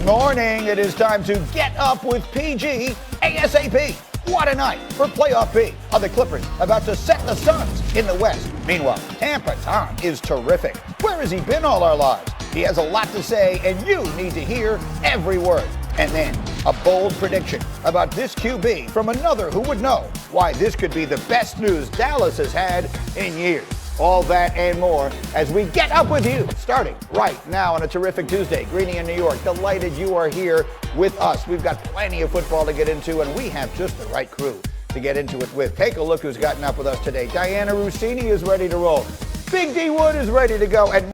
Good morning. It is time to get up with PG ASAP. What a night for playoff B. Are the Clippers about to set the Suns in the West? Meanwhile, Tampa Tom is terrific. Where has he been all our lives? He has a lot to say, and you need to hear every word. And then a bold prediction about this QB from another who would know why this could be the best news Dallas has had in years. All that and more as we get up with you, starting right now on a terrific Tuesday. Greeny in New York, delighted you are here with us. We've got plenty of football to get into, and we have just the right crew to get into it with. Take a look who's gotten up with us today. Diana Rossini is ready to roll. Big D Wood is ready to go. And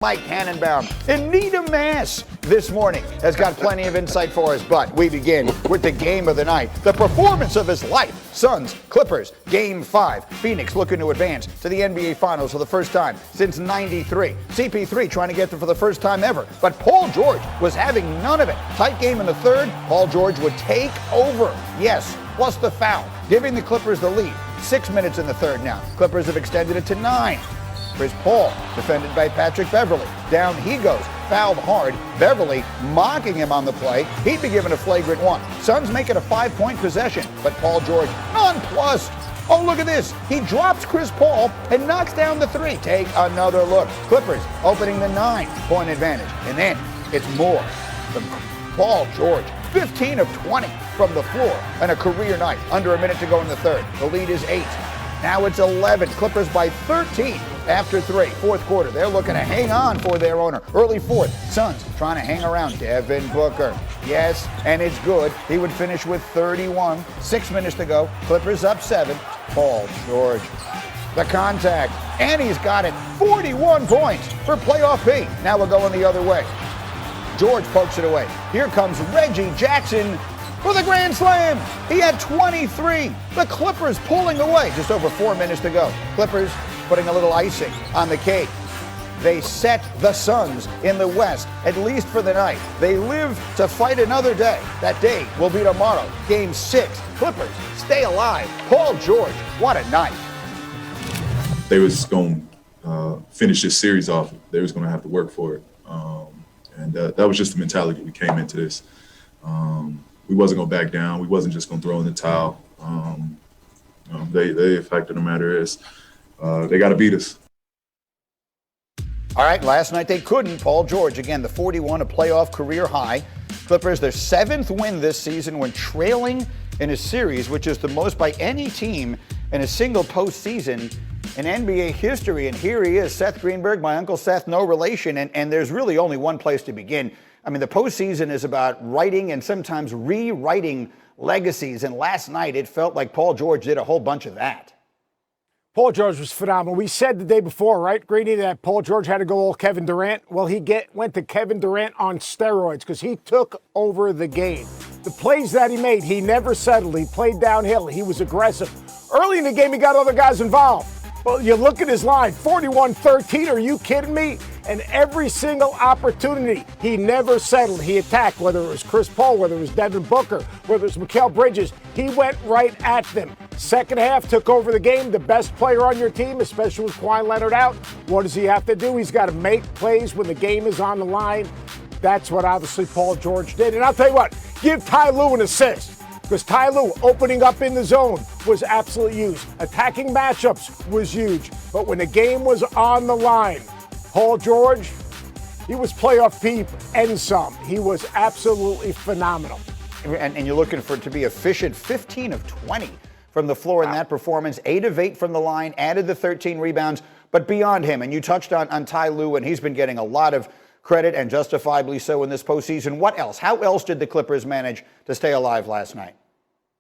Mike Tannenbaum in need of mass this morning has got plenty of insight for us, but we begin with the game of the night, the performance of his life. Suns, Clippers, Game 5. Phoenix looking to advance to the NBA Finals for the first time since '93. CP3 trying to get there for the first time ever, but Paul George was having none of it. Tight game in the third. Paul George would take over. Yes, plus the foul, giving the Clippers the lead. 6 minutes in the third now. Clippers have extended it to 9. Chris Paul, defended by Patrick Beverley. Down he goes, fouled hard. Beverley mocking him on the play. He'd be given a flagrant 1. Suns make it a 5-point possession, but Paul George nonplussed. Oh, look at this. He drops Chris Paul and knocks down the 3. Take another look. Clippers opening the 9-point advantage. And then it's more from Paul George. 15 of 20 from the floor and a career night. Under a minute to go in the third. The lead is 8. Now it's 11. Clippers by 13 after 3. Fourth quarter. They're looking to hang on for their owner. Early fourth. Suns trying to hang around. Devin Booker. Yes, and it's good. He would finish with 31. 6 minutes to go. Clippers up 7. Paul George. The contact. And he's got it. 41 points for playoff B. Now we're going the other way. George pokes it away. Here comes Reggie Jackson for the grand slam. He had 23. The Clippers pulling away. Just over 4 minutes to go. Clippers putting a little icing on the cake. They set the Suns in the West, at least for the night. They live to fight another day. That day will be tomorrow. Game 6. Clippers stay alive. Paul George, what a night. They was going to finish this series off. They was going to have to work for it. And that was just the mentality we came into this. We wasn't going to back down. We wasn't just going to throw in the towel. The fact of the matter is they got to beat us. All right, last night they couldn't. Paul George, again, the 41, a playoff career high. Clippers, their 7th win this season when trailing in a series, which is the most by any team in a single postseason in NBA history. And here he is, Seth Greenberg, my Uncle Seth, no relation. And there's really only one place to begin. I mean, the postseason is about writing and sometimes rewriting legacies. And last night, it felt like Paul George did a whole bunch of that. Paul George was phenomenal. We said the day before, right, Greeny, that Paul George had to go all Kevin Durant. Well, he went to Kevin Durant on steroids because he took over the game. The plays that he made, he never settled. He played downhill. He was aggressive. Early in the game, he got other guys involved. Well, you look at his line, 41-13, are you kidding me? And every single opportunity, he never settled. He attacked, whether it was Chris Paul, whether it was Devin Booker, whether it was Mikal Bridges. He went right at them. Second half, took over the game. The best player on your team, especially with Kawhi Leonard out, what does he have to do? He's got to make plays when the game is on the line. That's what obviously Paul George did. And I'll tell you what, give Ty Lue an assist. Because Ty Lue opening up in the zone was absolutely huge. Attacking matchups was huge. But when the game was on the line, Paul George, he was playoff peep and some. He was absolutely phenomenal. And you're looking for it to be efficient, 15 of 20 from the floor in that performance, 8 of 8 from the line, added the 13 rebounds. But beyond him, and you touched on Ty Lue, and he's been getting a lot of credit, and justifiably so in this postseason. What else? How else did the Clippers manage to stay alive last night?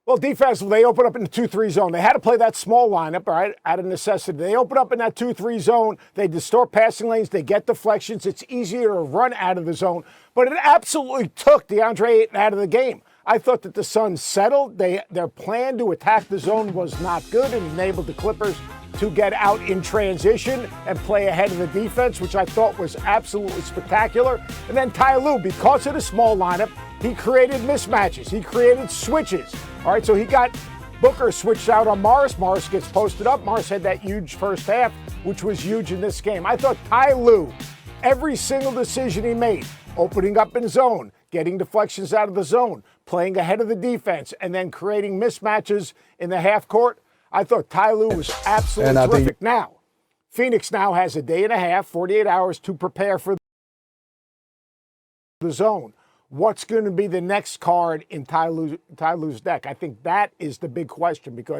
Well, defensively, they opened up in the 2-3 zone. They had to play that small lineup, all right, out of necessity. They open up in that 2-3 zone. They distort passing lanes. They get deflections. It's easier to run out of the zone. But it absolutely took DeAndre Ayton out of the game. I thought that the Suns settled. Their plan to attack the zone was not good and enabled the Clippers to get out in transition and play ahead of the defense, which I thought was absolutely spectacular. And then Ty Lue, because of the small lineup, he created mismatches. He created switches. All right, so he got Booker switched out on Morris. Morris gets posted up. Morris had that huge first half, which was huge in this game. I thought Ty Lue Every single decision he made, opening up in zone, getting deflections out of the zone, playing ahead of the defense, and then creating mismatches in the half court, I thought Ty Lue was absolutely terrific. Now, Phoenix now has a day and a half, 48 hours to prepare for the zone. What's going to be the next card in Ty Lue's deck? I think that is the big question, because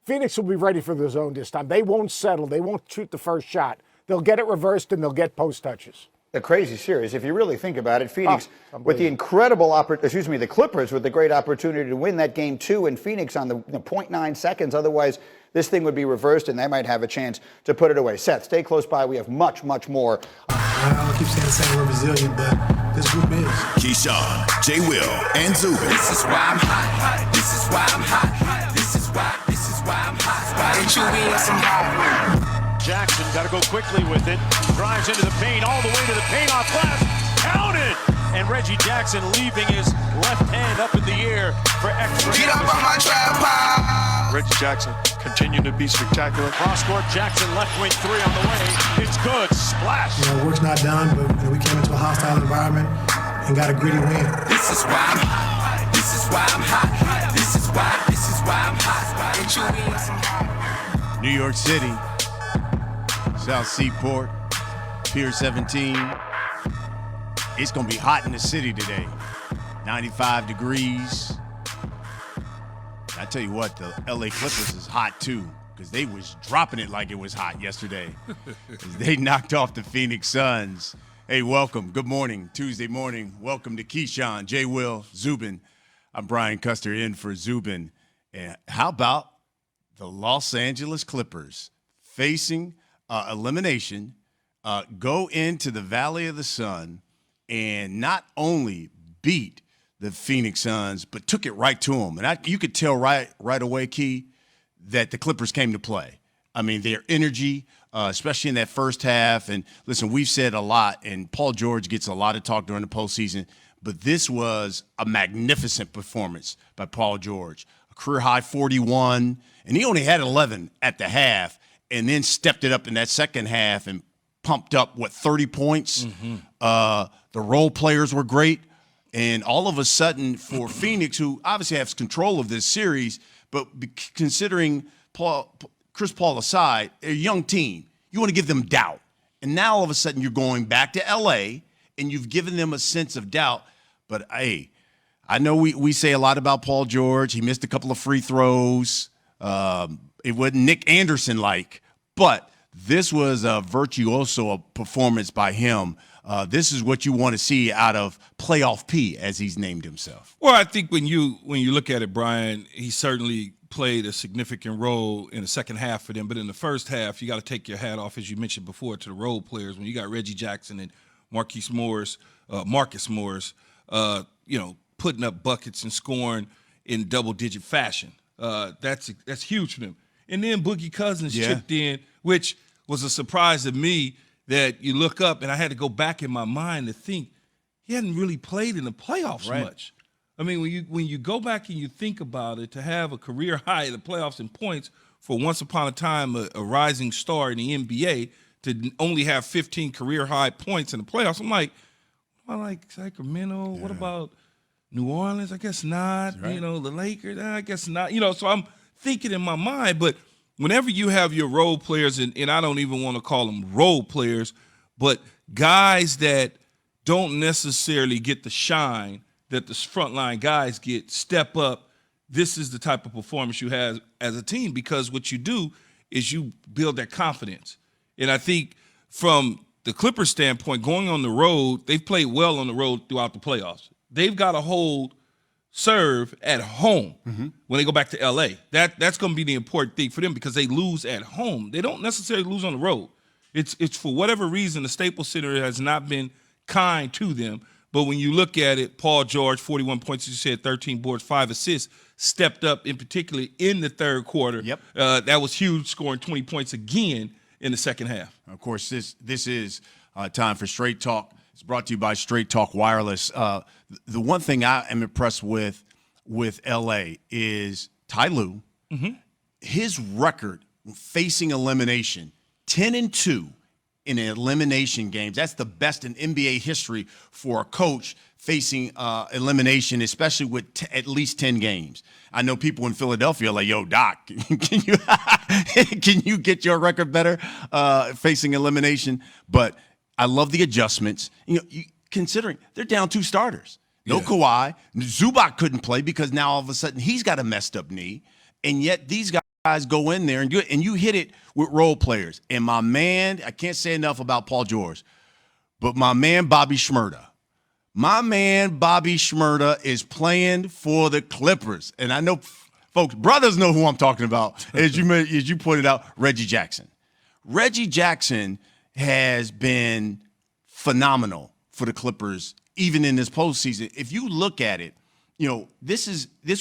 Phoenix will be ready for the zone this time. They won't settle. They won't shoot the first shot. They'll get it reversed, and they'll get post touches. A crazy series. If you really think about it, Phoenix with the incredible the Clippers with the great opportunity to win that game 2 in Phoenix on the 0.9 seconds. Otherwise, this thing would be reversed and they might have a chance to put it away. Seth, stay close by. We have much, much more. I keep saying the same word, resilient, but this group is. Keyshawn, J. Will, and Zubin. This is why I'm hot. This is why I'm hot. This is why I'm hot. Why don't you be some hot? Jackson got to go quickly with it. Drives into the paint, all the way to the paint off glass. Counted! And Reggie Jackson leaving his left hand up in the air for extra. Get up on my trap. Reggie Jackson continuing to be spectacular. Cross court, Jackson left wing 3 on the way. It's good. Splash. Work's not done, but we came into a hostile environment and got a gritty win. This is why I'm hot. This is why I'm hot. This is why I'm hot. Why don't you be some hot? New York City, South Seaport, Pier 17. It's going to be hot in the city today. 95 degrees. I tell you what, the LA Clippers is hot too, because they was dropping it like it was hot yesterday. They knocked off the Phoenix Suns. Hey, welcome. Good morning. Tuesday morning. Welcome to Keyshawn, J. Will, Zubin. I'm Brian Custer in for Zubin. And how about the Los Angeles Clippers facing elimination, go into the Valley of the Sun and not only beat the Phoenix Suns, but took it right to them. And you could tell right away, Key, that the Clippers came to play. I mean, their energy, especially in that first half. And listen, we've said a lot, and Paul George gets a lot of talk during the postseason, but this was a magnificent performance by Paul George. A career-high 41, and he only had 11 at the half, and then stepped it up in that second half and pumped up, 30 points. The role players were great. And all of a sudden, for Phoenix, who obviously has control of this series, but considering Chris Paul aside, a young team, you want to give them doubt. And now all of a sudden you're going back to L.A., and you've given them a sense of doubt. But, hey, I know we say a lot about Paul George. He missed a couple of free throws. It wasn't Nick Anderson-like, but this was a virtuoso performance by him. This is what you want to see out of Playoff P, as he's named himself. Well, I think when you look at it, Brian, he certainly played a significant role in the second half for them. But in the first half, you got to take your hat off, as you mentioned before, to the role players. When you got Reggie Jackson and Marcus Morris, putting up buckets and scoring in double-digit fashion. That's huge for them. And then Boogie Cousins chipped in, which was a surprise to me, that you look up, and I had to go back in my mind to think he hadn't really played in the playoffs much. I mean, when you go back and you think about it, to have a career high in the playoffs in points for once upon a time a rising star in the NBA, to only have 15 career high points in the playoffs, I'm like, I like Sacramento. Yeah. What about New Orleans? I guess not. Right. The Lakers? I guess not. So I'm thinking in my mind, but whenever you have your role players, and I don't even want to call them role players, but guys that don't necessarily get the shine that the frontline guys get, step up, this is the type of performance you have as a team, because what you do is you build that confidence. And I think from the Clippers standpoint, going on the road, they've played well on the road throughout the playoffs. They've got to hold serve at home when they go back to L.A. That's going to be the important thing for them, because they lose at home. They don't necessarily lose on the road. It's for whatever reason, the Staples Center has not been kind to them. But when you look at it, Paul George, 41 points, as you said, 13 boards, 5 assists, stepped up in particular in the third quarter. Yep. That was huge, scoring 20 points again in the second half. Of course, this is time for Straight Talk. It's brought to you by Straight Talk Wireless. The one thing I am impressed with L.A. is Ty Lue. His record facing elimination, 10-2 in elimination games. That's the best in NBA history for a coach facing elimination, especially with at least 10 games. I know people in Philadelphia are like, yo, Doc, can you get your record better facing elimination? But I love the adjustments. Considering they're down 2 starters. No Kawhi. Zubac couldn't play because now all of a sudden he's got a messed up knee. And yet these guys go in there and you hit it with role players. And my man, I can't say enough about Paul George, but my man Bobby Shmurda. My man Bobby Shmurda is playing for the Clippers. And I know, folks, brothers know who I'm talking about. As you pointed out, Reggie Jackson. Reggie Jackson has been phenomenal for the Clippers, even in this postseason. If you look at it, this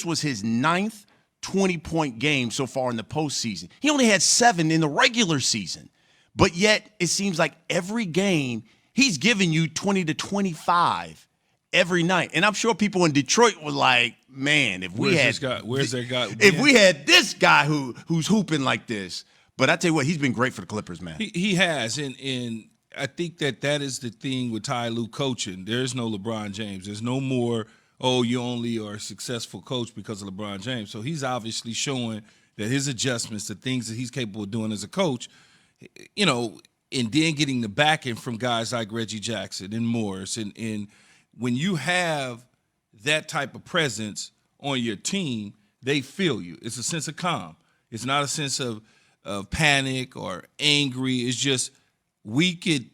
was his 9th 20-point game so far in the postseason. He only had 7 in the regular season, but yet it seems like every game he's giving you 20 to 25 every night. And I'm sure people in Detroit were like, man, if we had this guy who's hooping like this. But I tell you what, he's been great for the Clippers, man. He has, and I think that is the thing with Ty Lue coaching. There's no LeBron James. There's no more, you only are a successful coach because of LeBron James. So he's obviously showing that his adjustments, the things that he's capable of doing as a coach, and then getting the backing from guys like Reggie Jackson and Morris. And when you have that type of presence on your team, they feel you. It's a sense of calm. It's not a sense of panic or angry. It's just we could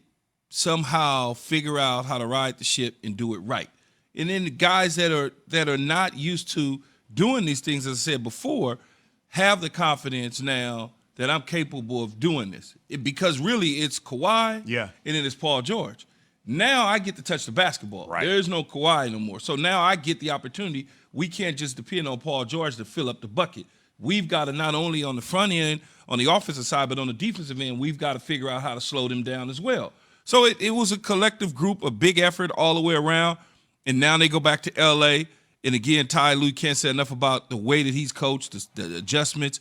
somehow figure out how to ride the ship and do it right. And then the guys that are not used to doing these things, as I said before, have the confidence now that I'm capable of doing this. Because really it's Kawhi and then it's Paul George. Now I get to touch the basketball. Right. There's no Kawhi no more. So now I get the opportunity. We can't just depend on Paul George to fill up the bucket. We've got to not only on the front end, on the offensive side, but on the defensive end, we've got to figure out how to slow them down as well. So it was a collective group, a big effort all the way around. And now they go back to L.A. And again, Ty Lue can't say enough about the way that he's coached, the adjustments.